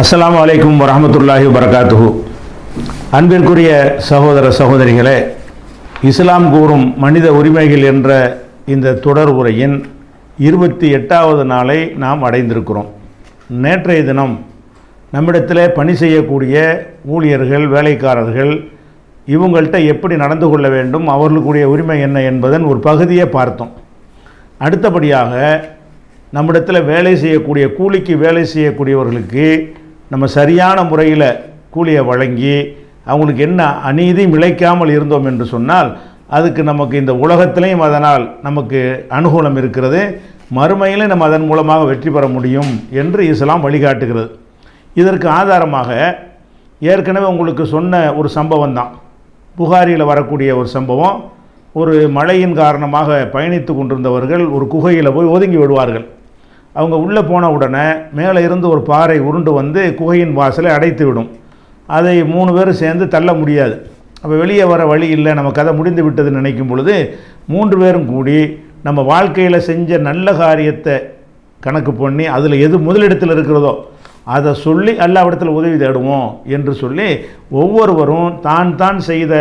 அஸ்ஸலாமு அலைக்கும் வரஹ்மத்துல்லாஹி வபரகாத்துஹு. அன்பிற்குரிய சகோதர சகோதரிகளே, இஸ்லாம் கூறும் மனித உரிமைகள் என்ற இந்த தொடர் உரையின் 28வது நாளை நாம் அடைந்திருக்கிறோம். நேற்றைய தினம் நம்மிடத்தில் பணி செய்யக்கூடிய ஊழியர்கள், வேலைக்காரர்கள், இவங்கள்ட்ட எப்படி நடந்து கொள்ள வேண்டும், அவர்களுக்குரிய உரிமை என்ன என்பதன் ஒரு பகுதியை பார்த்தோம். அடுத்தபடியாக நம்மிடத்தில் வேலை செய்யக்கூடிய, கூலிக்கு வேலை செய்யக்கூடியவர்களுக்கு நம்ம சரியான முறையில் கூலியை வழங்கி அவங்களுக்கு என்ன அநீதியும் இழைக்காமல் இருந்தோம் என்று சொன்னால் அதுக்கு நமக்கு இந்த உலகத்திலையும் அதனால் நமக்கு அனுகூலம் இருக்கிறது, மறுமையிலே நம்ம அதன் மூலமாக வெற்றி பெற முடியும் என்று இஸ்லாம் வழிகாட்டுகிறது. இதற்கு ஆதாரமாக ஏற்கனவே உங்களுக்கு சொன்ன ஒரு சம்பவம் தான், புகாரியில் வரக்கூடிய ஒரு சம்பவம். ஒரு மழையின் காரணமாக பயணித்து கொண்டிருந்தவர்கள் ஒரு குகையில் போய் ஒதுங்கி விடுவார்கள். அவங்க உள்ளே போன உடனே மேலே இருந்து ஒரு பாறை உருண்டு வந்து குகையின் வாசலை அடைத்து விடும். அதை 3 பேர் சேர்ந்து தள்ள முடியாது. அப்போ வெளியே வர வழி இல்லை, நம்ம கதை முடிந்து விட்டதுன்னு நினைக்கும் பொழுது 3 பேரும் கூடி நம்ம வாழ்க்கையில் செஞ்ச நல்ல காரியத்தை கணக்கு பண்ணி அதில் எது முதலிடத்தில் இருக்கிறதோ அதை சொல்லி அல்லாஹ்விடத்தில் உதவி தேடுவோம் என்று சொல்லி ஒவ்வொருவரும் தான் தான் செய்த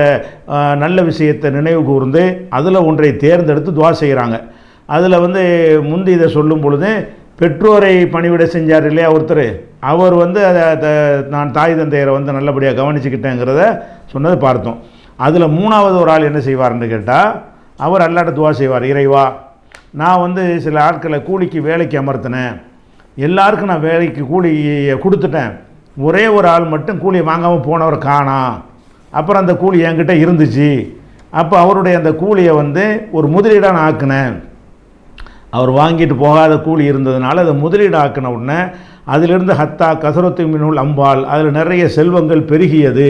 நல்ல விஷயத்தை நினைவு கூர்ந்து அதில் ஒன்றை தேர்ந்தெடுத்து துவா செய்கிறாங்க. அதில் முந்தி இதை சொல்லும் பொழுது பெற்றோரை பணிவிட செஞ்சார் இல்லையா ஒருத்தர், அவர் அதை நான் தாய் தந்தையரை நல்லபடியாக கவனிச்சுக்கிட்டேங்கிறத சொன்னதை பார்த்தோம். அதில் 3வது ஒரு ஆள் என்ன செய்வார்னு கேட்டால், அவர் அல்லாட்ட துவா செய்வார், இறைவா நான் சில ஆட்களை கூலிக்கு வேலைக்கு அமர்த்தினேன், எல்லாருக்கும் நான் வேலைக்கு கூலியை கொடுத்துட்டேன், ஒரே ஒரு ஆள் மட்டும் கூலியை வாங்காமல் போனவர் காணாம், அப்புறம் அந்த கூலி என்கிட்ட இருந்துச்சு, அப்போ அவருடைய அந்த கூலியை ஒரு முதலீடாக நான் ஆக்கினேன், அவர் வாங்கிட்டு போகாத கூலி இருந்ததுனால அதை முதலீடு ஆக்கின உடனே அதிலிருந்து ஹத்தா கசரத்து மினுல் அம்பால், அதில் நிறைய செல்வங்கள் பெருகியது.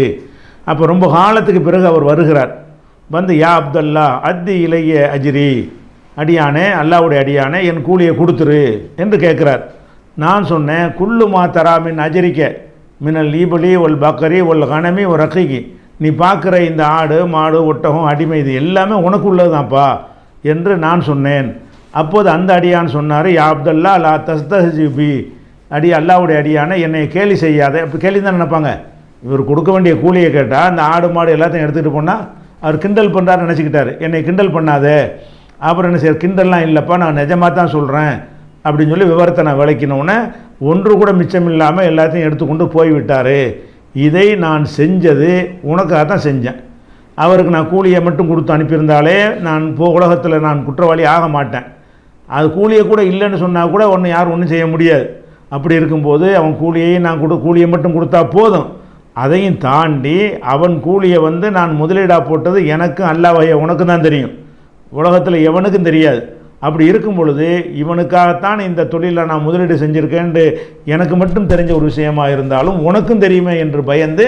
அப்போ ரொம்ப காலத்துக்கு பிறகு அவர் வருகிறார், யா அப்துல்லா அத்தி இளைய அஜிரி, அடியானே அல்லாவுடைய அடியானே என் கூலியை கொடுத்துரு என்று கேட்குறார். நான் சொன்னேன், குல்லு மா தராமின் அஜரிக்க மினல் ஈபலி ஒல் பக்கரி ஒல் கனமி ஒரு ரக்கிக்கு, நீ பார்க்குற இந்த ஆடு மாடு ஒட்டகம் அடிமை இது எல்லாமே உனக்கு உள்ளதுதான்ப்பா என்று நான் சொன்னேன். அப்போது அந்த அடியான் சொன்னார், யா அப்துல்லா லா தஸ்தஹிபி, அல்லாவுடைய அடியானை என்னை கேலி செய்யாத. இப்போ கேலி தான் நினைப்பாங்க, இவர் கொடுக்க வேண்டிய கூலியை கேட்டால் அந்த ஆடு மாடு எல்லாத்தையும் எடுத்துகிட்டு போனால் அவர் கிண்டல் பண்ணுறாரு நினச்சிக்கிட்டார், என்னை கிண்டல் பண்ணாதே. அப்புறம் என்ன செய்ய, கிண்டல்லாம் இல்லைப்பா நான் நிஜமாக தான் சொல்கிறேன் அப்படின்னு சொல்லி விவரத்தை நான் விளக்கினோன்னே ஒன்று கூட மிச்சம் இல்லாமல் எல்லாத்தையும் எடுத்துக்கொண்டு போய்விட்டார். இதை நான் செஞ்சது உனக்காக தான் செஞ்சேன், அவருக்கு நான் கூலியை மட்டும் கொடுத்து அனுப்பியிருந்தாலே நான் உலகத்தில் நான் குற்றவாளி ஆக மாட்டேன். அது கூலியை கூட இல்லைன்னு சொன்னால் கூட யாரும் ஒன்றும் செய்ய முடியாது. அப்படி இருக்கும்போது அவன் கூலியை நான் கூலியை மட்டும் கொடுத்தா போதும், அதையும் தாண்டி அவன் கூலியை நான் முதலீடாக போட்டது எனக்கும் அல்லாஹ்வைய உனக்கு தான் தெரியும், உலகத்தில் எவனுக்கும் தெரியாது. அப்படி இருக்கும் பொழுது இவனுக்காகத்தான் இந்த தொழிலில் நான் முதலீடு செஞ்சுருக்கேன்ட்டு எனக்கு மட்டும் தெரிஞ்ச ஒரு விஷயமாக இருந்தாலும் உனக்கும் தெரியுமே என்று பயந்து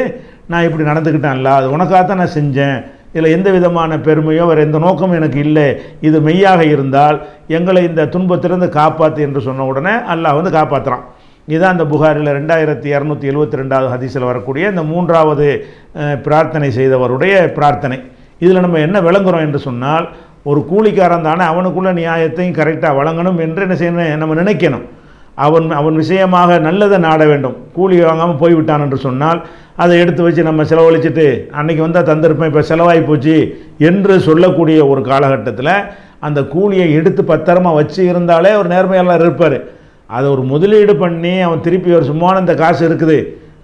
நான் இப்படி நடந்துக்கிட்டேன்ல, அது உனக்காகத்தான் நான் செஞ்சேன், இதில் எந்த விதமான பெருமையோ வேறு எந்த நோக்கமும் எனக்கு இல்லை, இது மெய்யாக இருந்தால் எங்களை இந்த துன்பத்திலிருந்து காப்பாற்று என்று சொன்ன உடனே அல்லாஹ் காப்பாற்றுறான். இதுதான் இந்த புகாரில் 2272வது ஹதீஸில் வரக்கூடிய இந்த 3வது பிரார்த்தனை செய்தவருடைய பிரார்த்தனை. இதில் நம்ம என்ன விளங்குறோம் என்று சொன்னால், ஒரு கூலிக்காரன் தானே அவனுக்குள்ள நியாயத்தையும் கரெக்டாக வழங்கணும் என்று என்ன செய்யணும், நம்ம நினைக்கணும். அவன் விஷயமாக நல்லதை நாட வேண்டும். கூலி வாங்காமல் போய்விட்டான் என்று சொன்னால் அதை எடுத்து வச்சு நம்ம செலவழிச்சிட்டு அன்றைக்கி வந்தால் தந்திருப்பேன் இப்போ செலவாகி போச்சு என்று சொல்லக்கூடிய ஒரு காலகட்டத்தில் அந்த கூலியை எடுத்து பத்திரமா வச்சு இருந்தாலே ஒரு நேர்மையாளர் இருப்பார். அதை ஒரு முதலீடு பண்ணி அவன் திருப்பி ஒரு சும்மான இந்த காசு இருக்குது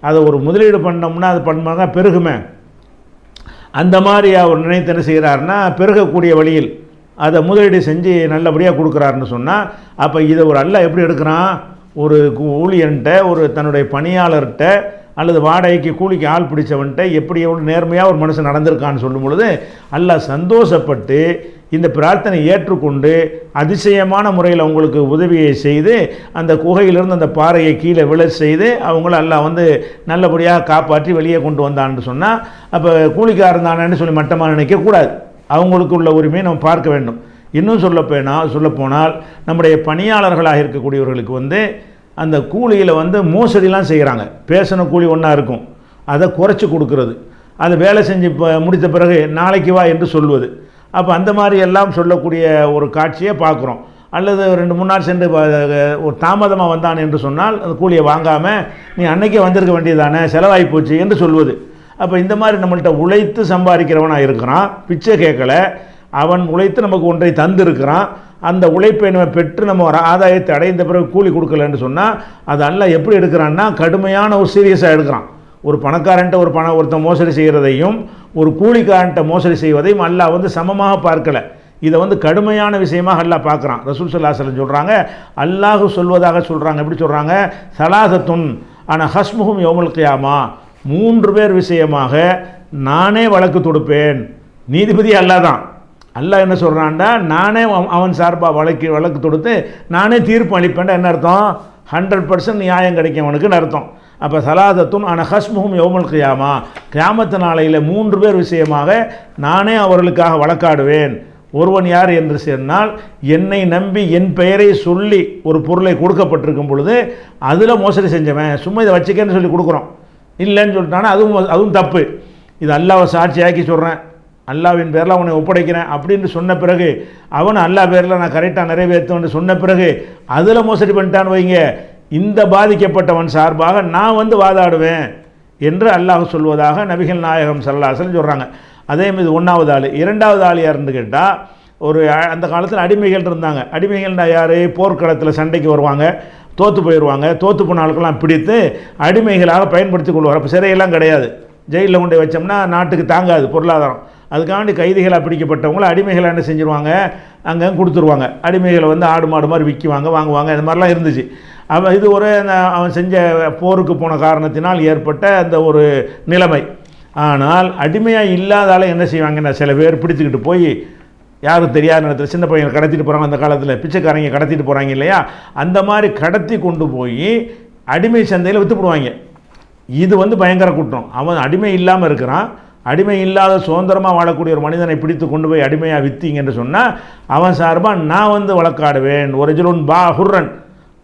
அதை ஒரு முதலீடு பண்ணோம்னா அது பண்ணாங்க பெருகுமே, அந்த மாதிரி அவர் நினைத்து என்ன செய்கிறாருன்னா பெருகக்கூடிய வழியில் அதை முதலீடு செஞ்சு நல்லபடியாக கொடுக்குறாருன்னு சொன்னால், அப்போ இதை ஒரு அல்லாஹ் எப்படி எடுக்கிறான், ஒரு ஊழியன்ட்ட ஒரு தன்னுடைய பணியாளர்கிட்ட அல்லது வாடகைக்கு கூலிக்கு ஆள் பிடிச்சவன்ட்ட எப்படி எவ்வளோ நேர்மையாக ஒரு மனுஷன் நடந்திருக்கான்னு சொல்லும் பொழுது அல்லாஹ் சந்தோஷப்பட்டு இந்த பிரார்த்தனை ஏற்றுக்கொண்டு அதிசயமான முறையில் அவங்களுக்கு உதவியை செய்து அந்த குகையிலிருந்து அந்த பாறையை கீழே விழ செய்து அவங்கள அல்லாஹ் நல்லபடியாக காப்பாற்றி வெளியே கொண்டு வந்தான்னு சொன்னால், அப்போ கூலிக்காரன் தானேன்னு சொல்லி மட்டமாக நினைக்கக்கூடாது, அவங்களுக்கு உள்ள உரிமையை நம்ம பார்க்க வேண்டும். இன்னும் சொல்லப்போனால் நம்முடைய பணியாளர்களாக இருக்கக்கூடியவர்களுக்கு அந்த கூலியில் மோசடிலாம் செய்கிறாங்க. பேசின கூலி ஒன்றா இருக்கும், அதை குறைச்சி கொடுக்கறது, அதை வேலை செஞ்சு முடித்த பிறகு நாளைக்கு வா என்று சொல்வது. அப்போ அந்த மாதிரி எல்லாம் சொல்லக்கூடிய ஒரு காட்சியை பார்க்குறோம். அல்லது 2-3 நாள் சென்று ஒரு தாமதமாக வந்தான் என்று சொன்னால் அந்த கூலியை வாங்காமல் நீ அன்னைக்கே வந்திருக்க வேண்டியதானே, செலவாகி போச்சு என்று சொல்வது. அப்போ இந்த மாதிரி நம்மள்கிட்ட உழைத்து சம்பாதிக்கிறவனாக இருக்கிறான், பிச்சை கேட்கல, அவன் உழைத்து நமக்கு ஒன்றை தந்திருக்கிறான், அந்த உழைப்பை நம்ம பெற்று நம்ம ஒரு ஆதாயத்தை அடைந்த பிறகு கூலி கொடுக்கலன்னு சொன்னால் அது அல்லாஹ் எப்படி எடுக்கிறான்னா கடுமையான ஒரு சீரியஸாக எடுக்கிறான். ஒரு பணக்காரன்ட்ட ஒருத்தன் மோசடி செய்கிறதையும் ஒரு கூலிக்காரன்ட்ட மோசடி செய்வதையும் அல்லாஹ் வந்து சமமாக பார்க்கலை. இதை வந்து கடுமையான விஷயமாக அல்லாஹ் பார்க்குறான். ரசூல் ஸல்லல்லாஹு அலைஹி வஸல்லம் சொல்கிறாங்க, அல்லாஹ் சொல்வதாக சொல்கிறாங்க. எப்படி சொல்கிறாங்க? சலாசத்துன் ஆனால் ஹஸ்முஹும் யௌமுல் கியாமா, 3 பேர் விஷயமாக நானே வழக்கு தொடுப்பேன். நீதிபதி அல்லாஹ் தான். அல்லாஹ் என்ன சொல்கிறான்டா, நானே அவன் சார்பாக வழக்கு தொடுத்து நானே தீர்ப்பு அளிப்பேன்டா. என்ன அர்த்தம்? 100% நியாயம் கிடைக்கும் அவனுக்குன்னு அர்த்தம். அப்போ சலாதத்தும் ஆனால் ஹஸ்முஹும் யௌமுல் கியாமா, கியாமத்து நாளையில் 3 பேர் விஷயமாக நானே அவர்களுக்காக வழக்காடுவேன். ஒருவன் யார் என்று சொன்னால், என்னை நம்பி என் பெயரை சொல்லி ஒரு பொருளை கொடுக்கப்பட்டிருக்கும் பொழுது அதில் மோசடி செஞ்சவன். சும்மா இதை வச்சுக்கன்னு சொல்லி கொடுக்குறோம், இல்லைன்னு சொல்லிட்டானா அதுவும் தப்பு. இது அல்லாஹ்வை சாட்சியாக்கி சொல்கிறேன், அல்லாஹ்வின் பேரில் அவனை ஒப்படைக்கிறேன் அப்படின்னு சொன்ன பிறகு, அவன் அல்லாஹ் பேரில் நான் கரெக்டாக நிறைவேற்றுவேன்னு சொன்ன பிறகு அதில் மோசடி பண்ணிட்டான்னு வைங்க, இந்த பாதிக்கப்பட்டவன் சார்பாக நான் வந்து வாதாடுவேன் என்று அல்லாஹ் சொல்வதாக நபிகள் நாயகம் ஸல்லல்லாஹு அலைஹி வஸல்லம் சொல்கிறாங்க. அதே மாதிரி 1வது ஆள். 2வது ஆள் யாருன்னு கேட்டால், அந்த காலத்தில் அடிமைகள் இருந்தாங்க. அடிமைகள்னா யார்? போர்க்களத்தில் சண்டைக்கு வருவாங்க, தோற்று போயிடுவாங்க. தோற்று போன ஆளுக்கெல்லாம் பிடித்து அடிமைகளாக பயன்படுத்தி கொள்வார். அப்போ சிறையெல்லாம் கிடையாது, ஜெயிலில் கொண்டு வச்சோம்னா நாட்டுக்கு தாங்காது பொருளாதாரம். அதுக்காண்டி கைதிகளாக பிடிக்கப்பட்டவங்கள அடிமைகளை என்ன செஞ்சுருவாங்க, அங்கே கொடுத்துருவாங்க. அடிமைகளை வந்து ஆடு மாடு மாதிரி விற்குவாங்க, வாங்குவாங்க. இது மாதிரிலாம் இருந்துச்சு. அப்போ இது அவன் செஞ்ச போருக்கு போன காரணத்தினால் ஏற்பட்ட அந்த ஒரு நிலைமை. ஆனால் அடிமையாக இல்லாதால என்ன செய்வாங்கன்னா, சில பேர் பிடிச்சிக்கிட்டு போய் யாரும் தெரியாத நேரத்தில் சின்ன பையனை கடத்திட்டு போகிறாங்க. அந்த காலத்தில் பிச்சைக்காரங்க கடத்திட்டு போகிறாங்க இல்லையா, அந்த மாதிரி கடத்தி கொண்டு போய் அடிமை சந்தையில் விற்றுப்படுவாங்க. இது வந்து பயங்கர குற்றம். அவன் அடிமை இல்லாமல் இருக்கிறான், அடிமை இல்லாத சுதந்திரமாக வாழக்கூடிய ஒரு மனிதனை பிடித்து கொண்டு போய் அடிமையாக விற்றீங்கன்னு சொன்னால் அவன் சார்பாக நான் வந்து வழக்காடுவேன். ஒரு ஜுலுன் பா ஹுர்ரன்,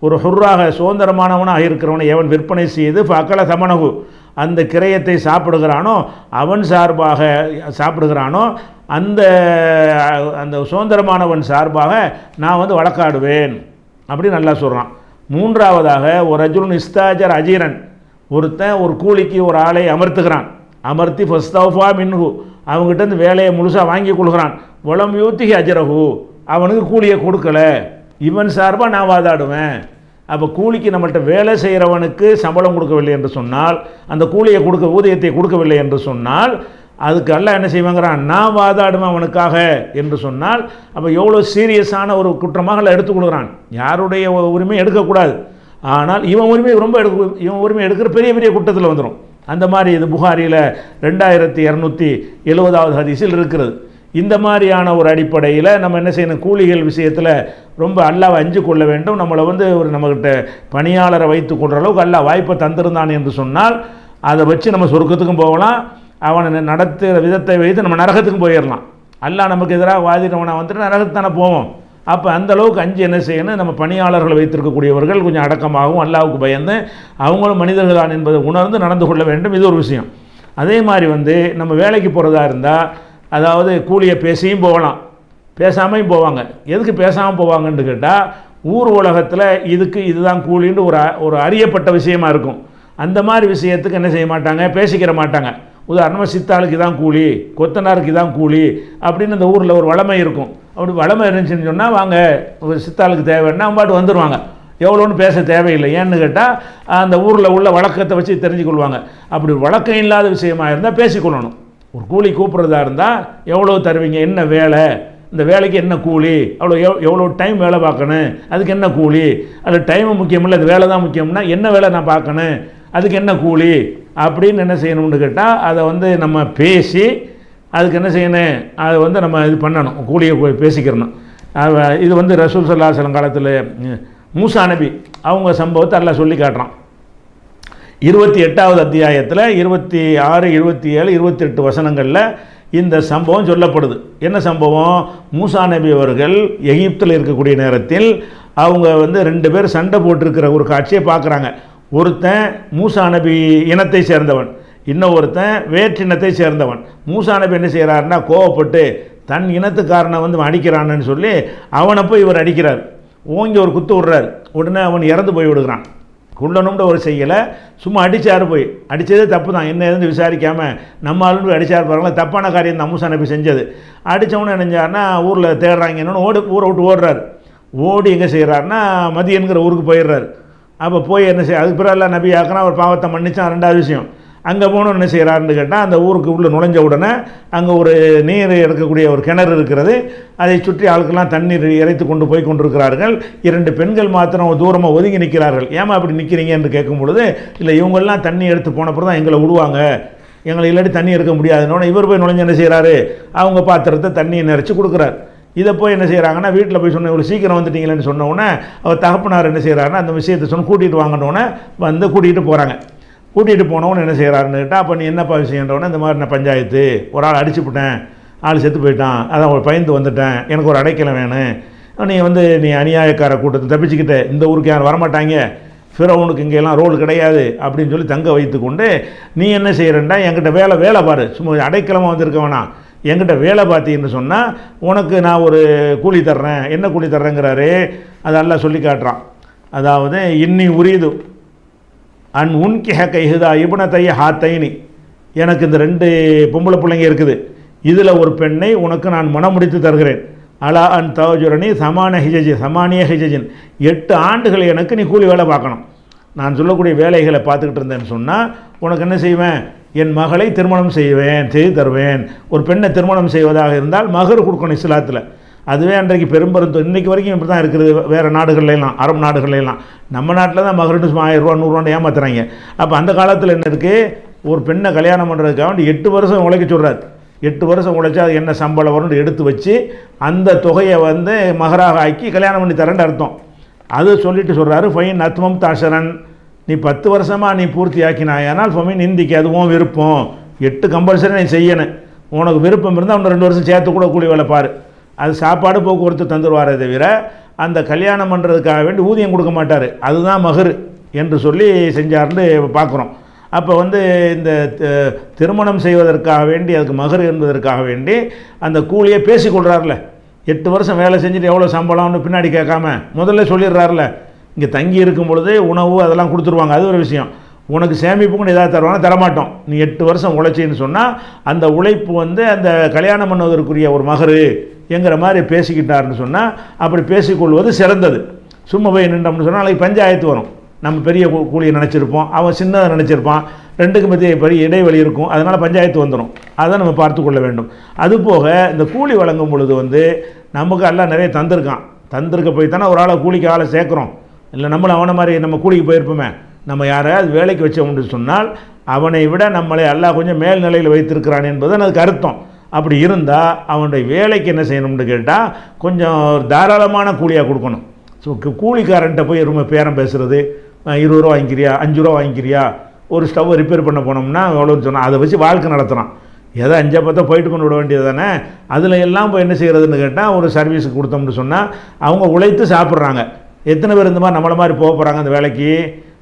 ஒரு ஹுர்ராக சுதந்திரமானவனாக இருக்கிறவனை எவன் விற்பனை செய்து ஃபக்கல தமனகு, அந்த கிரயத்தை சாப்பிடுகிறானோ அவன் சார்பாக சாப்பிடுகிறானோ அந்த சுதந்திரமானவன் சார்பாக நான் வந்து வழக்காடுவேன் அப்படின்னு நல்லா சொல்கிறான். 3வதாக ஒரு அஜுன் இஸ்தாஜர் அஜீரன், ஒருத்தன் ஒரு கூலிக்கு ஒரு ஆளை அமர்த்துகிறான். அமர்த்தி ஃபஸ்தௌஃபா மின்ஹு, அவங்ககிட்ட இருந்து வேலையை முழுசாக வாங்கி கொள்கிறான். வலம் யூத்திகி அஜரஹு, அவனுக்கு கூலியை கொடுக்கல, இவன் சார்பாக நான் வாதாடுவேன். அப்போ கூலிக்கு நம்மள்கிட்ட வேலை செய்கிறவனுக்கு சம்பளம் கொடுக்கவில்லை என்று சொன்னால், அந்த கூலியை ஊதியத்தை கொடுக்கவில்லை என்று சொன்னால், அதுக்கு எல்லாம் என்ன செய்வாங்கிறான், நான் வாதாடுவேன் அவனுக்காக என்று சொன்னால், அப்போ எவ்வளோ சீரியஸான ஒரு குற்றமாக எடுத்துக்கொள்கிறான். யாருடைய உரிமை எடுக்கக்கூடாது, ஆனால் இவன் உரிமை எடுக்கிற பெரிய பெரிய குற்றத்தில் வந்துடும். அந்த மாதிரி இது புகாரியில் 2270வது ஹதீஸில் இருக்கிறது. இந்த மாதிரியான ஒரு அடிப்படையில் நம்ம என்ன செய்யணும், கூலிகள் விஷயத்தில் ரொம்ப அல்லாஹ்வை அஞ்சு கொள்ள வேண்டும். நம்மளை வந்து நம்மகிட்ட பணியாளரை வைத்து கொள்கிற அளவுக்கு அல்லாஹ் வாய்ப்பை தந்திருந்தான் என்று சொன்னால் அதை வச்சு நம்ம சொர்க்கத்துக்கும் போகலாம், அவனை நடத்துகிற விதத்தை வைத்து நம்ம நரகத்துக்கும் போயிடலாம். அல்லாஹ் நமக்கு எதிராக வாதிட்டவனை வந்துட்டு நரகத்துக்கு தானே போவோம். அப்போ அந்த அளவுக்கு அஞ்சு என்ன செய்யணும், நம்ம பணியாளர்களை வைத்திருக்கக்கூடியவர்கள் கொஞ்சம் அடக்கமாகவும் அல்லாஹ்வுக்கு பயந்து அவங்களும் மனிதர்களான் என்பதை உணர்ந்து நடந்து கொள்ள வேண்டும். இது ஒரு விஷயம். அதே மாதிரி வந்து நம்ம வேலைக்கு போகிறதா இருந்தால், அதாவது கூலியை பேசியும் போகலாம், பேசாமையும் போவாங்க. எதுக்கு பேசாமல் போவாங்கன்னு கேட்டால், ஊர் உலகத்தில் இதுதான் கூலின்னு ஒரு அறியப்பட்ட விஷயமா இருக்கும். அந்த மாதிரி விஷயத்துக்கு என்ன செய்ய மாட்டாங்க, பேசிக்கிற மாட்டாங்க. உதாரணமாக சித்தாளுக்கு இதான் கூலி, கொத்தனாருக்கு இதான் கூலி அப்படின்னு அந்த ஊரில் ஒரு வளமை இருக்கும். அப்படி வளமை இருந்துச்சுன்னு சொன்னால், வாங்க ஒரு சித்தாளுக்கு தேவைன்னா பாட்டு வந்துடுவாங்க, எவ்வளோன்னு பேச தேவையில்லை. ஏன்னு கேட்டால் அந்த ஊரில் உள்ள வழக்கத்தை வச்சு தெரிஞ்சுக்கொள்வாங்க. அப்படி வழக்கம் இல்லாத விஷயமா இருந்தால் பேசிக்கொள்ளணும். ஒரு கூலி கூப்பிட்றதா இருந்தால் எவ்வளோ தருவீங்க, என்ன வேலை, இந்த வேலைக்கு என்ன கூலி, எவ்வளோ டைம் வேலை பார்க்கணும், அதுக்கு என்ன கூலி, அது டைமு முக்கியம் இல்லை, அது வேலை தான் முக்கியம்னா என்ன வேலை நான் பார்க்கணும், அதுக்கு என்ன கூலி அப்படின்னு என்ன செய்யணும்னு கேட்டால், அதை வந்து நம்ம பேசி அதுக்கு என்ன செய்யணும், அதை வந்து நம்ம இது பண்ணணும், கூலியை பேசிக்கிறணும். இது வந்து ரசூல் ஸல்லல்லாஹு அலைஹி வஸல்லம் காலத்தில் மூசா நபி அவங்க சம்பவத்தை எல்லாம் சொல்லி காட்டுறான். 28வது அத்தியாயத்தில் 26, 27, 28 வசனங்களில் இந்த சம்பவம் சொல்லப்படுது. என்ன சம்பவம், மூசா நபி அவர்கள் எகிப்தில் இருக்கக்கூடிய நேரத்தில் அவங்க வந்து 2 பேர் சண்டை போட்டிருக்கிற ஒரு காட்சியை பார்க்குறாங்க. ஒருத்தன் மூசா நபி இனத்தை சேர்ந்தவன், இன்னொருத்தன் வேற்றினத்தை சேர்ந்தவன். மூசா நபி என்ன செய்கிறாருன்னா, கோவப்பட்டு தன் இனத்துக்காரனை வந்து அடிக்கிறான்னு சொல்லி அவனை போய் இவர் அடிக்கிறார். ஓங்கி ஒரு குத்து விடுறாரு. உடனே அவன் இறந்து போய் விடுகிறான். குள்ளணும்ன்ற ஒரு செய்யலை, சும்மா அடித்தார். போய் அடித்ததே தப்பு தான், என்ன எதுன்னு விசாரிக்காமல் நம்ம ஆளுன்னு அடித்தார் பாருங்களா. தப்பான காரியம் தான் மூசா நபி செஞ்சது. அடித்தவொன்னே நினைஞ்சாருன்னா ஊரில் தேடுறாங்க என்னன்னு ஊரை விட்டு ஓடுறாரு. ஓடி எங்கே செய்கிறாருன்னா மதியன்கிற ஊருக்கு போயிடுறாரு. அப்போ போய் என்ன செய்ய, அதுக்கு பிறகு எல்லாம் நபி ஆக்கினா அவர் பாவத்தை மன்னிச்சான். ரெண்டாவது விஷயம், அங்கே போகணும் என்ன செய்கிறாருன்னு கேட்டால், அந்த ஊருக்கு உள்ளே நுழைஞ்ச உடனே அங்கே ஒரு நீர் எடுக்கக்கூடிய ஒரு கிணறு இருக்கிறது. அதை சுற்றி ஆளுக்கெல்லாம் தண்ணீர் இறைத்து கொண்டு போய் கொண்டிருக்கிறார்கள். 2 பெண்கள் மாத்திரம் தூரமாக ஒதுங்கி நிற்கிறார்கள். ஏமா அப்படி நிற்கிறீங்க என்று கேட்கும் பொழுது, இல்லை இவங்கெல்லாம் தண்ணி எடுத்து போனப்பறம் தான் எங்களை விடுவாங்க, எங்களை இல்லாட்டி தண்ணி எடுக்க முடியாதுன்னு இவர் போய் நுழைஞ்சு என்ன செய்கிறாரு, அவங்க பாத்திரத்தை தண்ணியை நிறச்சி கொடுக்குறாரு. இதை போய் என்ன செய்கிறாங்கன்னா வீட்டில் போய் சொன்ன, இவ்வளோ சீக்கிரம் வந்துட்டீங்களேன்னு சொன்ன உடனே அவர் தகப்பனார் என்ன செய்கிறாருன்னா அந்த விஷயத்தை சொன்ன கூட்டிகிட்டு வாங்கினோடனே வந்து கூட்டிகிட்டு போகிறாங்க. கூட்டிகிட்டு போனவொன்னு என்ன செய்கிறாருன்னு கேட்டால், அப்போ நீ என்னப்பா விஷயன்றவொன்னே, இந்த மாதிரி நான் பஞ்சாயத்து ஒரு ஆள் அடிச்சுவிட்டேன், ஆள் செத்து போயிட்டான், அதான் ஒரு பயந்து வந்துட்டேன், எனக்கு ஒரு அடைக்கலம் வேணும், நீ அநியாயக்கார கூட்டத்தை தப்பிச்சுக்கிட்ட, இந்த ஊருக்கு யாரும் வரமாட்டாங்க, ஃபிரௌனுக்கு இங்கெல்லாம் ரோல் கிடையாது அப்படின்னு சொல்லி தங்க வைத்து கொண்டு, நீ என்ன செய்கிறேன்டா என்கிட்ட வேலை பாரு, சும்மா அடைக்கலமாக வந்திருக்க வேணாம், என்கிட்ட வேலை பார்த்தீங்கன்னு சொன்னால் உனக்கு நான் ஒரு கூலி தர்றேன். என்ன கூலி தர்றேங்கிறாரு, அது எல்லாம் சொல்லி காட்டுறான். அதாவது இன்னி உரியது அன் உன்கிஹ கைஹுதா இப்னதைய ஹாத்தைனி, எனக்கு இந்த 2 பொம்பளை பிள்ளைங்க இருக்குது, இதில் ஒரு பெண்ணை உனக்கு நான் மனம் முடித்து தருகிறேன். அலா அன் தவஜுரணி சமானிய ஹிஜஜின் 8 ஆண்டுகள் எனக்கு நீ கூலி வேலை பார்க்கணும். நான் சொல்லக்கூடிய வேலைகளை பார்த்துக்கிட்டு இருந்தேன்னு சொன்னால் உனக்கு என்ன செய்வேன், என் மகளை திருமணம் செய்து தருவேன். ஒரு பெண்ணை திருமணம் செய்வதாக இருந்தால் மகர் கொடுக்கணும் இஸ்லாத்தில். அதுவே அன்றைக்கு பெரும்பெரும் இன்றைக்கு வரைக்கும் இப்படி தான் இருக்குது. வேறு நாடுகள்லாம், அரபு நாடுகள்லாம், நம்ம நாட்டில் தான் மகர்னு 1000 ரூபா 100 ரூபான்னு ஏமாத்துறாங்க. அப்போ அந்த காலத்தில் என்ன இருக்குது, ஒரு பெண்ணை கல்யாணம் பண்ணுறதுக்காக 8 வருஷம் உழைக்க சொல்கிறார். 8 வருஷம் உழைச்சா அது என்ன சம்பளம் வரும்னு எடுத்து வச்சு அந்த தொகையை மகராக ஆக்கி கல்யாணம் பண்ணி தரேன்னு அர்த்தம். அது சொல்லிட்டு சொல்கிறாரு, ஃபைன் அத்மம் தாஷரன், நீ 10 வருஷமாக நீ பூர்த்தி ஆக்கினாயானால் ஃபமின் இந்திக்கு அதுவும் விருப்பம், 8 கம்பல்சரி நீ செய்யணும். உனக்கு விருப்பம் இருந்தால் இன்னும் 2 வருஷம் சேர்த்து கூட கூலி வேலை பாரு. அது சாப்பாடு போக்குவரத்து தந்துடுவாரே தவிர அந்த கல்யாணம் பண்ணுறதுக்காக வேண்டி ஊதியம் கொடுக்க மாட்டார். அதுதான் மகர் என்று சொல்லி செஞ்சார்னு பார்க்குறோம். அப்போ இந்த திருமணம் செய்வதற்காக வேண்டி, அதுக்கு மகர் என்பதற்காக வேண்டி அந்த கூலியை பேசிக்கொள்கிறார்ல. 8 வருஷம் வேலை செஞ்சுட்டு எவ்வளோ சம்பளம்னு பின்னாடி கேட்காம முதல்ல சொல்லிடுறாருல. இங்கே தங்கி இருக்கும் பொழுது உணவு அதெல்லாம் கொடுத்துருவாங்க, அது ஒரு விஷயம். உனக்கு சேமிப்புக்குன்னு ஏதாவது தருவாங்க, தரமாட்டோம். நீ 8 வருஷம் உழைச்சின்னு சொன்னால் அந்த உழைப்பு அந்த கல்யாணம் பண்ணுவதற்குரிய ஒரு மகர் என்கிற மாதிரி பேசிக்கிட்டாருன்னு சொன்னால் அப்படி பேசிக்கொள்வது சிறந்தது. சும்மா போய் நின்றோம்னு சொன்னால் நாளைக்கு பஞ்சாயத்து வரும். நம்ம பெரிய கூலியை நினச்சிருப்போம், அவன் சின்னதை நினச்சிருப்பான், 2க்கும் மத்திய பெரிய இடைவெளி இருக்கும், அதனால் பஞ்சாயத்து வந்துடும். அதை நம்ம பார்த்து கொள்ள வேண்டும். அதுபோக இந்த கூலி வழங்கும் பொழுது நமக்கு எல்லாம் நிறைய தந்திருக்க போய் தானே ஒரு ஆளை கூலிக்கு ஆளை சேர்க்குறோம். இல்லை நம்மளை அவனை மாதிரி நம்ம கூலிக்கு போயிருப்போமே, நம்ம யாரையாவது வேலைக்கு வச்சோம்னு சொன்னால் அவனை விட நம்மளை எல்லாம் கொஞ்சம் மேல்நிலையில் வைத்திருக்கிறான் என்பது அதுக்கு அர்த்தம். அப்படி இருந்தால் அவனுடைய வேலைக்கு என்ன செய்யணும்னு கேட்டால் கொஞ்சம் தாராளமான கூலியாக கொடுக்கணும். ஸோ கூலிக்காரன்ட்ட போய் ரொம்ப பேரம் பேசுகிறது, 20 ரூபா வாங்கிக்கிறியா, 5 ரூபா வாங்கிக்கிறியா, ஒரு ஸ்டவ்வை ரிப்பேர் பண்ண போனோம்னா எவ்வளோன்னு சொன்னால் அதை வச்சு வாழ்க்கை நடத்துகிறான். ஏதோ 5 போயிட்டு கொண்டு விட வேண்டியது தானே. அதில் எல்லாம் போய் என்ன செய்கிறதுன்னு கேட்டால் ஒரு சர்வீஸுக்கு கொடுத்தோம்னு சொன்னால் அவங்க உழைத்து சாப்பிட்றாங்க. எத்தனை பேர் இந்த மாதிரி நம்மளை மாதிரி போக போகிறாங்க அந்த வேலைக்கு.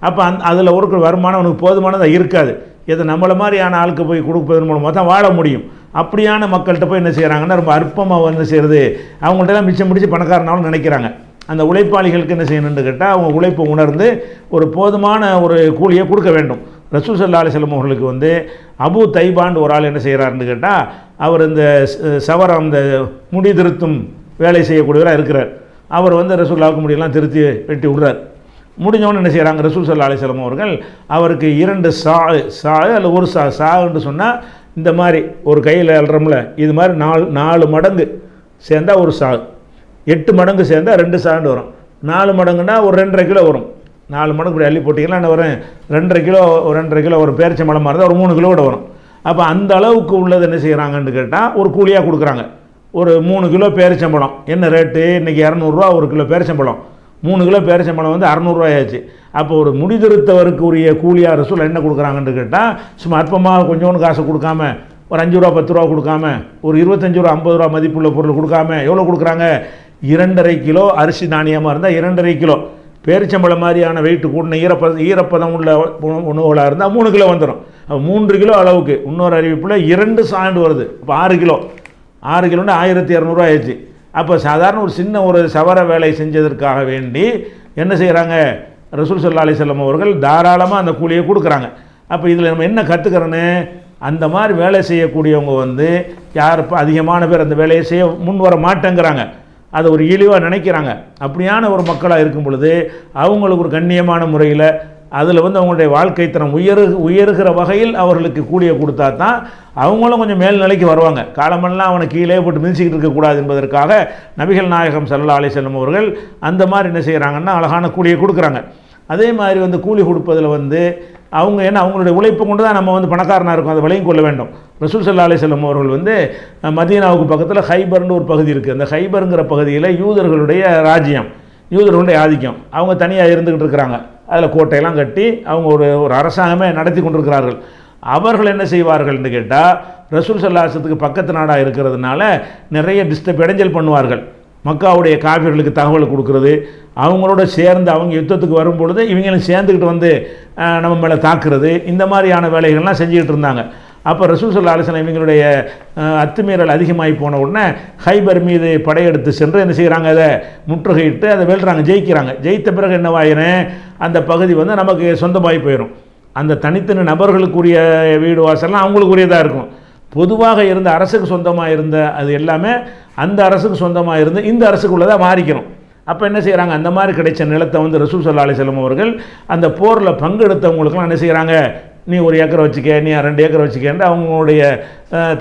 அப்போ அதில் ஒரு வருமானம் அவனுக்கு போதுமானதாக இருக்காது. இதை நம்மளை மாதிரியான ஆளுக்கு போய் கொடுப்பதன் மூலமாக தான் வாழ முடியும். அப்படியான மக்கள்கிட்ட போய் என்ன செய்கிறாங்கன்னா ரொம்ப அற்பமாக என்ன செய்கிறது, அவங்கள்ட்ட மிச்சம் முடிச்சு பணக்காரனாலும் நினைக்கிறாங்க. அந்த உழைப்பாளிகளுக்கு என்ன செய்யணும்னு கேட்டால் அவங்க உழைப்பை உணர்ந்து ஒரு போதுமான ஒரு கூலியை கொடுக்க வேண்டும். ரசூல் ஸல்லல்லாஹு அலைஹி வஸல்லம் அவர்களுக்கு அபு தைபான் ஒரு ஆள் என்ன செய்கிறாருன்னு கேட்டால், அவர் இந்த சவரம் இந்த முடி திருத்தும் வேலை செய்யக்கூடியவராக இருக்கிறார். அவர் ரசூலுல்லாஹ்வுக்கு முடியெல்லாம் திருத்தி வெட்டி விடுறார். முடிஞ்சவொன்னு என்ன செய்கிறாங்க, ரசூல் ஸல்லல்லாஹு அலைஹி வஸல்லம் அவர்கள் அவருக்கு 2 சா அல்ல ஒரு சான்னு சொன்னால் இந்த மாதிரி ஒரு கையில் அல்றம்ல, இது மாதிரி 4 மடங்கு சேர்ந்தால் ஒரு சா, 8 மடங்கு சேர்ந்தால் 2 சாண்டு வரும். 4 மடங்குன்னா ஒரு 2.5 கிலோ வரும். 4 மடங்கு இப்படி அள்ளி போட்டிங்கன்னா என்ன வரும், 2.5 கிலோ ஒரு பேரிச்சம்பழமாக இருந்தால் ஒரு 3 கிலோட வரும். அப்போ அந்த அளவுக்கு உள்ளது என்ன செய்கிறாங்கன்னு கேட்டால் ஒரு கூலியாக கொடுக்குறாங்க. ஒரு 3 கிலோ பேரிச்சம்பழம் என்ன ரேட்டு, இன்றைக்கி 200 ரூபா ஒரு கிலோ பேரிச்சம்பழம். 3 கிலோ பேரிச்சம்பழம் 600 ரூபாயாச்சு. அப்போ ஒரு முடிதிருத்தவருக்கு உரிய கூலியாக ரசூல் என்ன கொடுக்குறாங்கன்னு கேட்டால், சும்மா அற்பமாக கொஞ்சோன்னு காசு கொடுக்காம, ஒரு 5 ரூபா 10 ரூபா கொடுக்காம, ஒரு 25 ரூபா 50 ரூபா மதிப்புள்ள பொருள் கொடுக்காம எவ்வளோ கொடுக்குறாங்க, 2.5 கிலோ அரிசி தானியமாக இருந்தால் 2.5 கிலோ, பேரிச்சம்பழம் மாதிரியான வெயிட்டு கூடின ஈரப்பதம் உள்ள உணவுகளாக இருந்தால் 3 கிலோ வந்துடும். அப்போ 3 கிலோ அளவுக்கு இன்னொரு அறிவிப்பில் 2 சாண்டு வருது. இப்போ 6 கிலோ 6 கிலோன்னு 1200 ரூபா ஆயிடுச்சு. அப்போ சாதாரண ஒரு சின்ன ஒரு சவர வேலை செஞ்சதற்காக வேண்டி என்ன செய்கிறாங்க, ரசூல் ஸல்லல்லாஹு அலைஹி வஸல்லம் அவர்கள் தாராளமாக அந்த கூலியை கொடுக்குறாங்க. அப்போ இதில் நம்ம என்ன கற்றுக்கிறோன்னு, அந்த மாதிரி வேலை செய்யக்கூடியவங்க வந்து யார் அதிகமான பேர் அந்த வேலையை செய்ய முன் வர மாட்டேங்கிறாங்க, அதை ஒரு இழிவாக நினைக்கிறாங்க. அப்படியான ஒரு மக்களாக இருக்கும் பொழுது அவங்களுக்கு ஒரு கண்ணியமான முறையில் அதில் வந்து அவங்களுடைய வாழ்க்கை தரம் உயருகிற வகையில் அவர்களுக்கு கூலியை கொடுத்தா தான் அவங்களும் கொஞ்சம் மேல்நிலைக்கு வருவாங்க. காலமெல்லாம் அவனை கீழே போட்டு மிதிச்சிக்கிட்டு இருக்கக்கூடாது என்பதற்காக நபிகள் நாயகம் ஸல்லல்லாஹு அலைஹி வஸல்லம் அவர்கள் அந்த மாதிரி என்ன செய்கிறாங்கன்னா அழகான கூலியை கொடுக்குறாங்க. அதே மாதிரி வந்து கூலி கொடுப்பதில் வந்து அவங்க ஏன்னா அவங்களுடைய உழைப்பு கொண்டு தான் நம்ம வந்து பணக்காரனாக இருக்கும், அதை விலையும் கொள்ள வேண்டும். ரசூல் ஸல்லல்லாஹு அலைஹி வஸல்லம் அவர்கள் வந்து மதீனாவுக்கு பக்கத்தில் ஹைபர்னு ஒரு பகுதி இருக்குது. அந்த ஹைபருங்கிற பகுதியில் யூதர்களுடைய ராஜ்யம், யூதர்களுடைய ஆதிக்கம், அவங்க தனியாக இருந்துக்கிட்டு இருக்கிறாங்க. அதில் கோட்டையெல்லாம் கட்டி அவங்க ஒரு அரசாங்கமே நடத்தி கொண்டிருக்கிறார்கள். அவர்கள் என்ன செய்வார்கள்னு கேட்டால், ரசூல் ஸல்லல்லாஹு அலைஹி வஸல்லத்துக்கு பக்கத்து நாடாக இருக்கிறதுனால நிறைய இடைஞ்சல் பண்ணுவார்கள். மக்காவுடைய காஃபிர்களுக்கு தகவல் கொடுக்குறது, அவங்களோட சேர்ந்து அவங்க யுத்தத்துக்கு வரும்பொழுது இவங்களும் சேர்ந்துக்கிட்டு வந்து நம்ம மேலே தாக்குறது, இந்த மாதிரியான வேலைகள்லாம் செஞ்சுக்கிட்டு இருந்தாங்க. அப்போ ரசூல் ஸல்லல்லாஹு அலைஹி வஸல்லம் இவங்களுடைய அத்துமீறல் அதிகமாகி போன உடனே ஹைபர் மீது படையெடுத்து சென்று என்ன செய்கிறாங்க, அதை முற்றுகையிட்டு அதை வெல்றாங்க, ஜெயிக்கிறாங்க. ஜெயித்த பிறகு என்னவாயிரும், அந்த பகுதி வந்து நமக்கு சொந்தமாகி போயிடும். அந்த தனித்தனி நபர்களுக்குரிய வீடு வாசல்லாம் அவங்களுக்குரியதாக இருக்கும். பொதுவாக இருந்த அரசுக்கு சொந்தமாக இருந்த அது எல்லாமே அந்த அரசுக்கு சொந்தமாக இருந்து இந்த அரசுக்குள்ளதாக மாறிக்கணும். அப்போ என்ன செய்கிறாங்க, அந்த மாதிரி கிடைச்ச நிலத்தை வந்து ரசூல் ஸல்லல்லாஹு அலைஹி வஸல்லம் அவர்கள் அந்த போரில் பங்கெடுத்தவங்களுக்குலாம் என்ன செய்கிறாங்க, நீ 1 ஏக்கர் வச்சுக்க, நீ 2 ஏக்கர் வச்சுக்கேன்னு அவங்களுடைய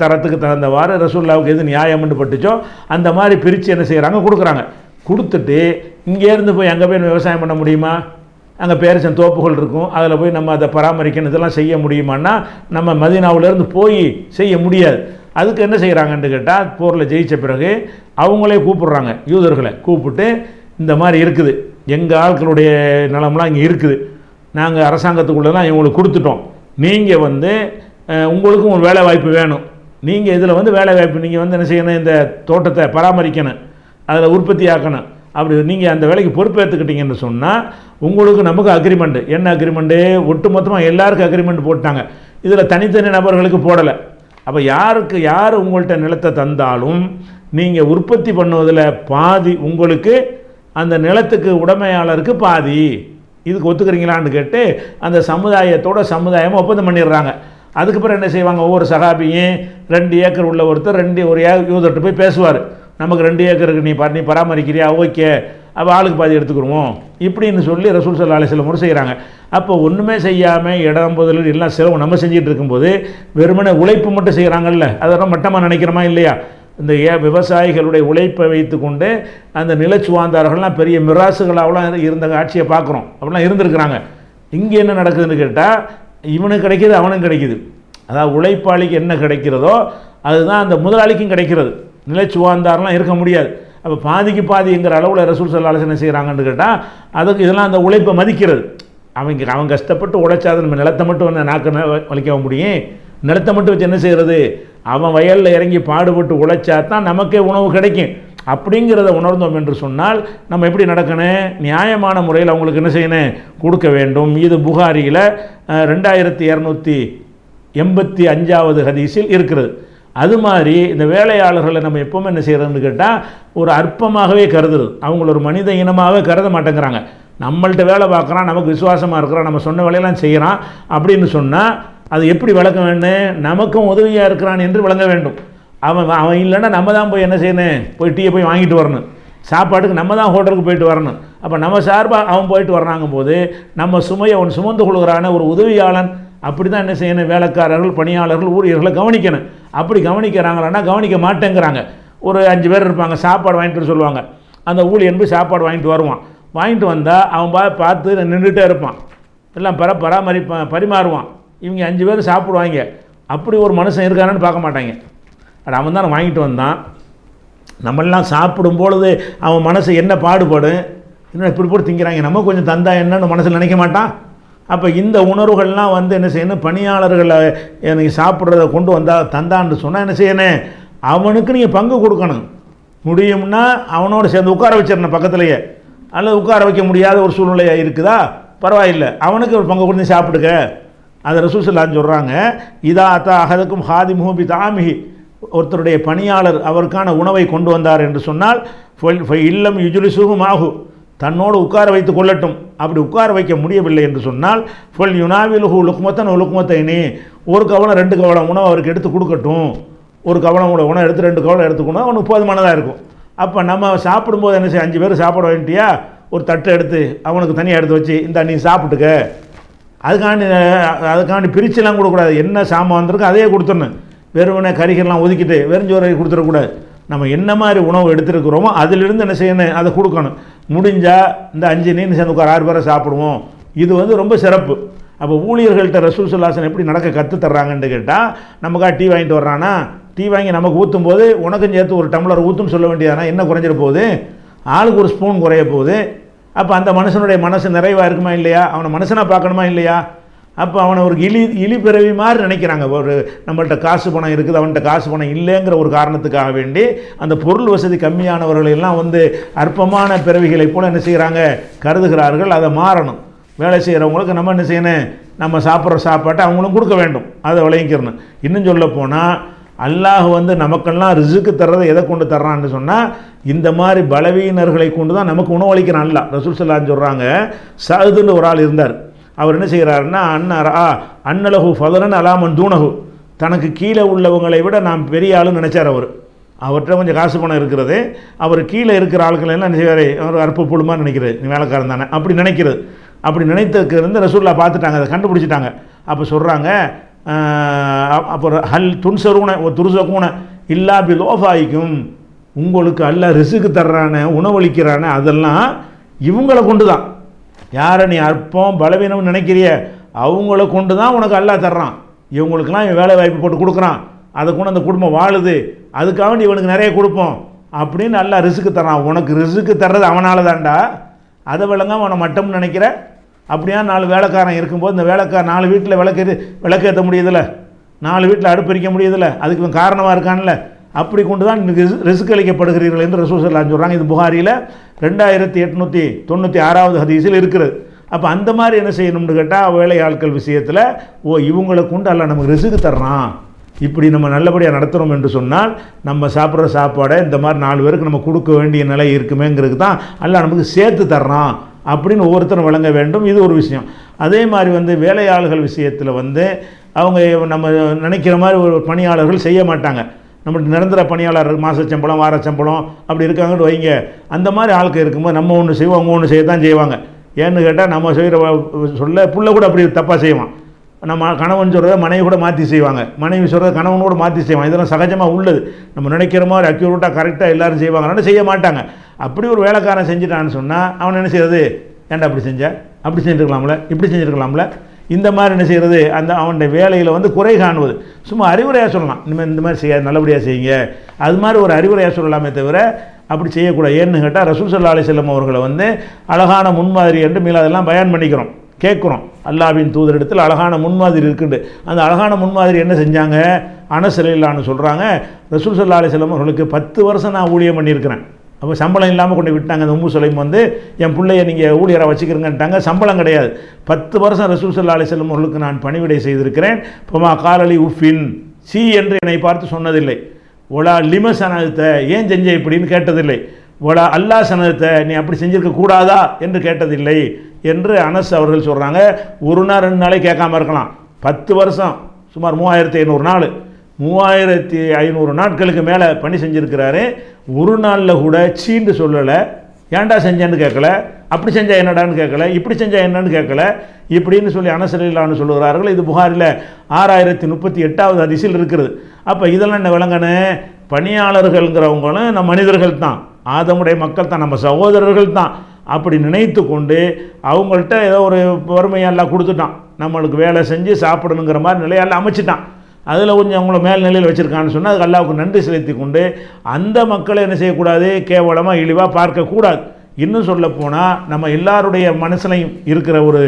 தரத்துக்கு தகுந்தவாறு ரசூலுல்லாஹ்வுக்கு எது நியாயம்னு பட்டுச்சோ அந்த மாதிரி பிரித்து என்ன செய்கிறாங்க, கொடுக்குறாங்க. கொடுத்துட்டு இங்கேருந்து போய் அங்கே போய் விவசாயம் பண்ண முடியுமா, அங்கே பேரிச்சம் தோப்புகள் இருக்கும், அதில் போய் நம்ம அதை பராமரிக்கணும், இதெல்லாம் செய்ய முடியுமான்னா நம்ம மதீனாவிலேருந்து போய் செய்ய முடியாது. அதுக்கு என்ன செய்கிறாங்கன்னு கேட்டால், போரில் ஜெயித்த பிறகு அவங்களே கூப்பிட்றாங்க, யூதர்களை கூப்பிட்டு இந்த மாதிரி இருக்குது, எங்கள் ஆட்களுடைய நிலம்லாம் இங்கே இருக்குது, நாங்கள் அரசாங்கத்துக்குள்ளெல்லாம் இவங்களுக்கு கொடுத்துட்டோம், நீங்கள் வந்து உங்களுக்கும் ஒரு வேலை வாய்ப்பு வேணும், நீங்கள் இதில் வந்து வேலை வாய்ப்பு நீங்கள் வந்து என்ன செய்யணும், இந்த தோட்டத்தை பராமரிக்கணும், அதில் உற்பத்தி ஆக்கணும், அப்படி நீங்கள் அந்த வேலைக்கு பொறுப்பேற்றுக்கிட்டீங்கன்னு சொன்னால் உங்களுக்கு நமக்கு அக்ரிமெண்ட்டு. என்ன அக்ரிமெண்ட்டு, ஒட்டு மொத்தமாக எல்லாருக்கும் அக்ரிமெண்ட் போட்டாங்க, இதில் தனித்தனி நபர்களுக்கு போடலை. அப்போ யார் உங்கள்கிட்ட நிலத்தை தந்தாலும் நீங்கள் உற்பத்தி பண்ணுவதில் பாதி உங்களுக்கு, அந்த நிலத்துக்கு உடைமையாளருக்கு பாதி, இதுக்கு ஒத்துக்கிறீங்களான்னு கேட்டு அந்த சமுதாயமாக ஒப்பந்தம் பண்ணிடுறாங்க. அதுக்கப்புறம் என்ன செய்வாங்க, ஒவ்வொரு சகாபியும் 2 ஏக்கர் உள்ள ஒருத்தர் ஒரு யூதர்கிட்ட போய் பேசுவார், நமக்கு 2 ஏக்கருக்கு நீ பராமரிக்கிறியா, ஓகே, அப்போ ஆளுக்கு பாதி எடுத்துக்கிடுவோம் இப்படின்னு சொல்லி ரசூல் ஸல்லல்லாஹு அலைஹி வஸல்லம் செய்கிறாங்க. அப்போ ஒன்றுமே செய்யாமல் இடம் முதலில் எல்லாம் செலவு நம்ம செஞ்சுட்டு இருக்கும்போது வெறுமனே உழைப்பு மட்டும் செய்கிறாங்கல்ல, அதெல்லாம் மட்டமாக நினைக்கிறோமா இல்லையா? இந்த விவசாயிகளுடைய உழைப்பை வைத்து கொண்டு அந்த நிலச்சுவாந்தார்கள்லாம் பெரிய மிராசுகளாகலாம் இருந்த ஆட்சியை பார்க்குறோம், அப்படிலாம் இருந்திருக்கிறாங்க. இங்கே என்ன நடக்குதுன்னு கேட்டால், இவனுக்கு கிடைக்கிது அவனுக்கு கிடைக்கிது. அதாவது உழைப்பாளிக்கு என்ன கிடைக்கிறதோ அதுதான் அந்த முதலாளிக்கும் கிடைக்கிறது. நிலச்சுவாந்தாரெலாம் இருக்க முடியாது. அப்போ பாதிக்கு பாதிங்கிற அளவில் ரசூல் ஸல்லல்லாஹு அலைஹி வஸல்லம் என்ன செய்கிறாங்கன்னு கேட்டால், அதுக்கு இதெல்லாம் அந்த உழைப்பை மதிக்கிறது. அவன் கஷ்டப்பட்டு உழைச்சாது நம்ம நிலத்தை மட்டும் வந்து நாக்கு வலிக்க முடியும், நிலத்தை மட்டும் வச்சு என்ன செய்கிறது, அவன் வயலில் இறங்கி பாடுபட்டு உழைச்சா தான் நமக்கே உணவு கிடைக்கும். அப்படிங்கிறத உணர்ந்தோம் என்று சொன்னால் நம்ம எப்படி நடக்கணும், நியாயமான முறையில் அவங்களுக்கு என்ன செய்யணும், கொடுக்க வேண்டும். இது புகாரியில் 2285வது ஹதீஸில் இருக்கிறது. அது மாதிரி இந்த வேலையாளர்களை நம்ம எப்போவுமே என்ன செய்கிறதுன்னு கேட்டால், ஒரு அற்பமாகவே கருதுறது, அவங்கள ஒரு மனித இனமாகவே கருத மாட்டேங்கிறாங்க. நம்மள்கிட்ட வேலை பார்க்குறான், நமக்கு விசுவாசமாக இருக்கிறான், நம்ம சொன்ன வேலையெல்லாம் செய்கிறான் அப்படின்னு சொன்னால் அது எப்படி விளக்க வேண்டும், நமக்கும் உதவியாக இருக்கிறான் என்று விளங்க வேண்டும். அவன் இல்லைன்னா நம்ம தான் போய் என்ன செய்யணும், போய் டீயை போய் வாங்கிட்டு வரணும், சாப்பாட்டுக்கு நம்ம தான் ஹோட்டலுக்கு போயிட்டு வரணும். அப்போ நம்ம சார்பாக அவன் போயிட்டு வர்றாங்கும் போது நம்ம சுமையை அவன் சுமந்து கொள்கிறான ஒரு உதவியாளன். அப்படி தான் என்ன செய்யணும், வேலைக்காரர்கள், பணியாளர்கள், ஊழியர்களை கவனிக்கணும். அப்படி கவனிக்கிறாங்களான்னா கவனிக்க மாட்டேங்கிறாங்க. ஒரு 5 பேர் இருப்பாங்க, சாப்பாடு வாங்கிட்டு வர சொல்லுவாங்க, அந்த ஊழியன் போய் சாப்பாடு வாங்கிட்டு வருவான். வாங்கிட்டு வந்தால் அவன் பார்த்து நின்றுட்டே இருப்பான், எல்லாம் பரிமாறுவான். இவங்க 5 பேர் சாப்பிடுவாங்க. அப்படி ஒரு மனுஷன் இருக்கானு பார்க்க மாட்டாங்க. அவன் தான் வாங்கிட்டு வந்தான், நம்மளாம் சாப்பிடும் பொழுது அவன் மனசு என்ன பாடுபடும், இன்னும் இப்படி போட்டு திங்கிறாங்க, நம்ம கொஞ்சம் தந்தா என்னன்னு மனசில் நினைக்க மாட்டான். அப்போ இந்த உணர்வுகள்லாம் வந்து என்ன செய்யணும், பணியாளர்களை எனக்கு சாப்பிட்றத கொண்டு வந்தால் தந்தான்னு சொன்னால் என்ன செய்யணும், அவனுக்கு நீங்கள் பங்கு கொடுக்கணும். முடியும்னா அவனோடு சேர்ந்து உட்கார வச்சிடணும் பக்கத்துலேயே, அல்லது உட்கார வைக்க முடியாத ஒரு சூழ்நிலையாக இருக்குதா, பரவாயில்லை, அவனுக்கு ஒரு பங்கு கொடுத்து சாப்பிடுங்க. அதை ரசூல் ஸல்லல்லாஹு அலைஹி வஸல்லம் சொல்கிறாங்க, இதா அத்தா அஹதுக்கும் ஹாதிமுஹு பி தாமிஹி, ஒருத்தருடைய பணியாளர் அவருக்கான உணவை கொண்டு வந்தார் என்று சொன்னால் இல்லம் யுஜுலிசுகும் ஆகு, தன்னோடு உட்கார வைத்து கொள்ளட்டும். அப்படி உட்கார வைக்க முடியவில்லை என்று சொன்னால் ஃபல் யுனாவிலுஹு லுக்மத்தன் லுக்மத்தைனி, ஒரு கவனம் 2 கவனம் உணவு அவருக்கு எடுத்து கொடுக்கட்டும். ஒரு கவனம் கூட உணவு எடுத்து 2 கவனம் எடுத்துக்கணும், அவனுக்கு போதுமானதாக இருக்கும். அப்போ நம்ம சாப்பிடும்போது என்ன செய்ய, 5 பேர் சாப்பிட வேண்டியா, ஒரு தட்டை எடுத்து அவனுக்கு தனியாக எடுத்து வச்சு இந்த நீ சாப்பிட்டுக்க, அதுக்காண்டி பிரிச்சுலாம் கொடுக்கூடாது. என்ன சாமான் வந்திருக்கு அதையே கொடுத்துடணும். வெறுமனே கறிகள்லாம் ஒதுக்கிட்டு வெறுஞ்சோரை கொடுத்துடக்கூடாது. நம்ம என்ன மாதிரி உணவு எடுத்துருக்கிறோமோ அதிலிருந்து என்ன செய்யணும், அதை கொடுக்கணும். முடிஞ்சால் இந்த 5 நீன்னு சேர்ந்து உட்கார 6 பேரை சாப்பிடுவோம். இது ரொம்ப சிறப்பு. அப்போ ஊழியர்கள்ட்ட ரசூல் ஸல்லல்லாஹு அலைஹி வஸல்லம் எப்படி நடக்க கற்றுத்தர்றாங்கன்னு கேட்டால், நமக்காக டீ வாங்கிட்டு வர்றானா, டீ வாங்கி நமக்கு ஊற்றும் போது உனக்கும் சேர்த்து ஒரு டம்ளர் ஊற்றுன்னு சொல்ல வேண்டியதானா, என்ன குறைஞ்சிட போகுது, ஆளுக்கு ஒரு ஸ்பூன் குறைய போகுது. அப்போ அந்த மனுஷனுடைய மனசு நிறைவாக இருக்குமா இல்லையா, அவனை மனுஷனாக பார்க்கணுமா இல்லையா. அப்போ அவனை ஒரு இழி பிறவி மாதிரி நினைக்கிறாங்க. ஒரு நம்மள்கிட்ட காசு பணம் இருக்குது, அவன்கிட்ட காசு பணம் இல்லைங்கிற ஒரு காரணத்துக்காக வேண்டி அந்த பொருள் வசதி கம்மியானவர்கள் எல்லாம் அற்பமான பிறவிகளை போல் என்ன செய்கிறாங்க, கருதுகிறார்கள். அதை மாறணும். வேலை செய்கிறவங்களுக்கு நம்ம என்ன செய்யணும், நம்ம சாப்பிட்ற சாப்பாட்டை அவங்களும் கொடுக்க வேண்டும், அதை விளங்கிக்கிறணும். இன்னும் சொல்ல போனால் அல்லாஹ் நமக்கெல்லாம் ரிசுக்கு தர்றதை எதை கொண்டு தர்றான்னு சொன்னால், இந்த மாதிரி பலவீனர்களை கொண்டு தான் நமக்கு உணவளிக்கிறான் அல்லாஹ். ரசூல் ஸல்லல்லாஹு அலைஹி வஸல்லம் சொல்கிறாங்க, சஅதுன்னு ஒரு ஆள் இருந்தார். அவர் என்ன செய்கிறாருன்னா, அன்னலஹு ஃபதலன் அலாமன் தூணஹு, தனக்கு கீழே உள்ளவங்களை விட நான் பெரிய ஆளுன்னு நினச்சார். அவர்கிட்ட கொஞ்சம் காசு பணம் இருக்கிறது, அவர் கீழே இருக்கிற ஆட்கள் எல்லாம் என்ன செய்வார், அவர் அற்ப புழுமாக நினைக்கிறது, நீ வேலைக்காரன் தானே அப்படி நினைக்கிறது. அப்படி நினைத்ததுக்கு இருந்து ரசூல்லா பார்த்துட்டாங்க, அதை கண்டுபிடிச்சிட்டாங்க. அப்போ சொல்கிறாங்க, அப்புறம் ஹல் துன்சருன துருசக்கூன இல்லா பிலோஃபாய்க்கும், உங்களுக்கு அல்லாஹ் ரிசுக்கு தர்றான உணவளிக்கிறான அதெல்லாம் இவங்களை கொண்டு தான். யாரை நீ அற்பம் பலவீனம்னு நினைக்கிறிய அவங்கள கொண்டு தான் உனக்கு அல்லாஹ் தர்றான். இவங்களுக்கெல்லாம் இவன் வேலை வாய்ப்பு போட்டு கொடுக்குறான், அதை கொண்டு அந்த குடும்பம் வாழுது, அதுக்காக இவனுக்கு நிறைய கொடுப்போம் அப்படின்னு அல்லாஹ் ரிசுக்கு தர்றான். உனக்கு ரிசுக்கு தர்றது அவனால தான்டா, அதை விளங்காம அவனை மட்டம்னு நினைக்கிற. அப்படியா 4 வேலைக்காரன் இருக்கும்போது இந்த வேலைக்காரன் 4 வீட்டில் விளக்கேற்ற முடியுதில்ல, 4 வீட்டில் அடுப்பறிக்க முடியுதில்ல, அதுக்கு இவன் காரணமாக இருக்கான்ல. அப்படி கொண்டு தான் ரிஸ்க் அளிக்கப்படுகிறீர்கள் என்று ரசூல் ஸல்லல்லாஹு அலைஹி வஸல்லம் சொல்கிறாங்க. இது புகாரியில் 2896வது ஹதீஸில் இருக்கிறது. அப்போ அந்த மாதிரி என்ன செய்யணும்னு கேட்டால், வேலை ஆட்கள் விஷயத்தில் இவங்களை கொண்டு அல்லாஹ் நமக்கு ரிஸ்க் தர்றான், இப்படி நம்ம நல்லபடியாக நடத்துகிறோம் என்று சொன்னால் நம்ம சாப்பிட்ற சாப்பாடை இந்த மாதிரி 4 பேருக்கு நம்ம கொடுக்க வேண்டிய நிலை இருக்குமேங்கிறதுக்கு தான் அல்லாஹ் நமக்கு சேர்த்து தர்றான் அப்படின்னு ஒவ்வொருத்தரும் வழங்க வேண்டும். இது ஒரு விஷயம். அதே மாதிரி வேலையாளர்கள் விஷயத்தில் அவங்க நம்ம நினைக்கிற மாதிரி ஒரு பணியாளர்கள் செய்ய மாட்டாங்க. நம்மளுக்கு நிரந்தர பணியாளர் மாத சம்பளம் வார சம்பளம் அப்படி இருக்காங்கன்னு வைங்க. அந்த மாதிரி ஆட்கள் இருக்கும்போது நம்ம ஒன்று செய்வோம், அவங்க ஒன்று செய்ய தான் செய்வாங்க. ஏன்னு கேட்டால் நம்ம செய்கிற சொல்ல புள்ள கூட அப்படி தப்பாக செய்வான். நம்ம கணவன் சொல்கிறத மனைவி கூட மாற்றி செய்வாங்க, மனைவி சொல்கிறத கணவன் கூட மாற்றி செய்வாங்க. இதெல்லாம் சகஜமாக உள்ளது. நம்ம நினைக்கிற மாதிரி அக்யூரேட்டாக கரெக்டாக எல்லோரும் செய்வாங்கன்னு செய்ய மாட்டாங்க. அப்படி ஒரு வேலைக்காரன் செஞ்சுட்டான்னு சொன்னால் அவன் என்ன செய்கிறது, ஏன்டா அப்படி செஞ்ச, அப்படி செஞ்சுருக்கலாம்ல, இப்படி செஞ்சுருக்கலாம்ல, இந்த மாதிரி என்ன செய்கிறது, அந்த அவனுடைய வேலையில் குறை காணுவது. சும்மா அறிவுரையாக சொல்லலாம், இனிமேல் இந்த மாதிரி செய்ய நல்லபடியாக செய்யுங்க, அது மாதிரி ஒரு அறிவுரையாக சொல்லலாமே தவிர அப்படி செய்யக்கூடாது. ஏன்னு கேட்டால் ரசூல் ஸல்லல்லாஹு அலைஹி வஸல்லம் அவர்களை அழகான முன்மாதிரி என்று மீளதெல்லாம் பயான் பண்ணிக்கிறோம், கேட்குறோம். அல்லாஹ்வின் தூதரிடத்தில் அழகான முன்மாதிரி இருக்குண்டு. அந்த அழகான முன்மாதிரி என்ன செஞ்சாங்க, அனஸ் ரலியல்லாஹு அன்ஹு சொல்கிறாங்க, ரசூல் ஸல்லல்லாஹு அலைஹி வஸல்லம் அவர்களுக்கு 10 வருஷம் நான் ஊழியம் பண்ணியிருக்கிறேன். அப்போ சம்பளம் இல்லாமல் கொண்டு விட்டாங்க. அந்த உம்மு சுலைம் என் பிள்ளைய நீங்கள் ஊழியராக வச்சுக்கிறங்கன்ட்டாங்க, சம்பளம் கிடையாது. 10 வருஷம் ரசூல் ஸல்லல்லாஹு அலைஹி வஸல்லம் அவர்களுக்கு நான் பணிவிடை செய்திருக்கிறேன். பொமா காலலி உஃபின், சி என்று என்னை பார்த்து சொன்னதில்லை. ஒலா லிம சனத்த, ஏன் செஞ்ச இப்படின்னு கேட்டதில்லை. ஒலா அல்லா சனத்த, நீ அப்படி செஞ்சிருக்க கூடாதா என்று கேட்டதில்லை என்று அனஸ் அவர்கள் சொல்கிறாங்க. ஒரு நாள் 2 நாளே கேட்காம இருக்கலாம். 10 வருஷம் சுமார் 3500 நாள், 3500 நாட்களுக்கு மேலே பணி செஞ்சுருக்கிறாரு. ஒரு நாளில் கூட சீண்டு சொல்லலை, ஏன்டா செஞ்சேன்னு கேட்கல, அப்படி செஞ்சால் என்னடான்னு கேட்கல, இப்படி செஞ்சால் என்னன்னு கேட்கல, இப்படின்னு சொல்லி அனஸ் ரலியல்லாஹு சொல்லுகிறார்கள். இது புகாரில் 6038வது ஹதீஸில் இருக்கிறது. அப்போ இதெல்லாம் என்ன விளங்கணும், பணியாளர்கள்ங்கிறவங்களும் நம்ம மனிதர்கள் தான், ஆதமுடைய மக்கள் தான், நம்ம சகோதரர்கள் தான். அப்படி நினைத்து கொண்டு அவங்கள்ட்ட ஏதோ ஒரு வறுமையெல்லாம் கொடுத்துட்டான், நம்மளுக்கு வேலை செஞ்சு சாப்பிடணுங்கிற மாதிரி நிலையெல்லாம் அமைச்சிட்டான். அதில் கொஞ்சம் அவங்கள மேல் நிலையில் வச்சுருக்கான்னு சொன்னால் அதுக்கு அல்லாஹ்வுக்கு நன்றி செலுத்தி கொண்டு அந்த மக்களை என்ன செய்யக்கூடாது, கேவலமாக இழிவாக பார்க்கக்கூடாது. இன்னும் சொல்லப்போனால் நம்ம எல்லாருடைய மனசுலையும் இருக்கிற ஒரு